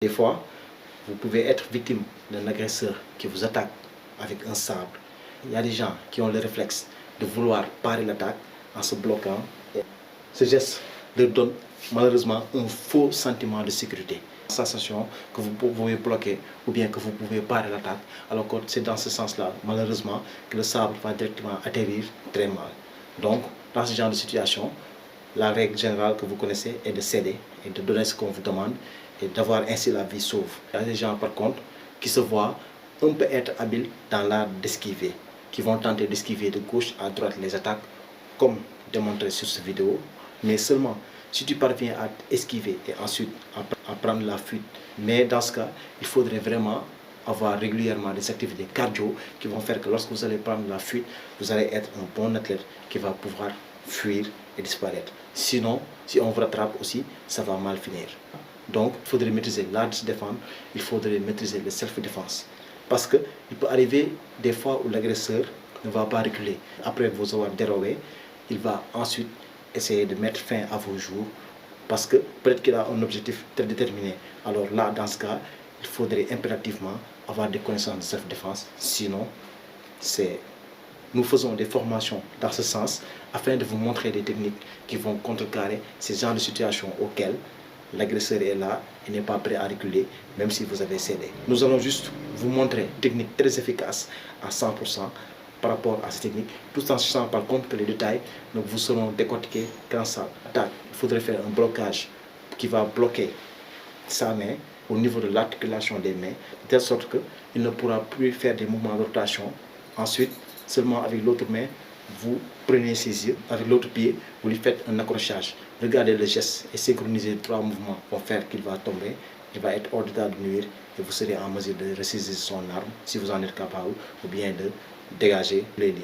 Des fois, vous pouvez être victime d'un agresseur qui vous attaque avec un sabre. Il y a des gens qui ont le réflexe de vouloir parer l'attaque en se bloquant. Ce geste leur donne malheureusement un faux sentiment de sécurité. La sensation que vous pouvez bloquer ou bien que vous pouvez parer l'attaque, alors que c'est dans ce sens-là, malheureusement, que le sabre va directement atterrir très mal. Donc, dans ce genre de situation, la règle générale que vous connaissez est de céder et de donner ce qu'on vous demande et d'avoir ainsi la vie sauve. Il y a des gens par contre qui se voient un peu être habiles dans l'art d'esquiver, qui vont tenter d'esquiver de gauche à droite les attaques comme démontré sur cette vidéo, mais seulement si tu parviens à esquiver et ensuite à prendre la fuite. Mais dans ce cas, il faudrait vraiment avoir régulièrement des activités cardio qui vont faire que lorsque vous allez prendre la fuite, vous allez être un bon athlète qui va pouvoir fuir et disparaître. Sinon, si on vous rattrape aussi, ça va mal finir. Donc, il faudrait maîtriser l'art de se défendre, il faudrait maîtriser le self-défense. Parce qu'il peut arriver des fois où l'agresseur ne va pas reculer. Après vous avoir dérobé, il va ensuite essayer de mettre fin à vos jours parce que peut-être qu'il a un objectif très déterminé. Alors là, dans ce cas, il faudrait impérativement avoir des connaissances de self-défense. Sinon, nous faisons des formations dans ce sens afin de vous montrer des techniques qui vont contrecarrer ces genres de situations auxquelles l'agresseur est là et n'est pas prêt à reculer, même si vous avez cédé. Nous allons juste vous montrer une technique très efficace à 100% par rapport à ces techniques, tout en sachant par contre que les détails ne vous seront décortiqués quand ça attaque. Il faudrait faire un blocage qui va bloquer sa main au niveau de l'articulation des mains, de telle sorte qu'il ne pourra plus faire des mouvements de rotation. Ensuite, seulement avec l'autre main, vous prenez ses yeux, avec l'autre pied, vous lui faites un accrochage. Regardez le geste et synchronisez 3 mouvements pour faire qu'il va tomber, il va être hors d'état de nuire et vous serez en mesure de ressaisir son arme si vous en êtes capable ou bien de dégager les lieux.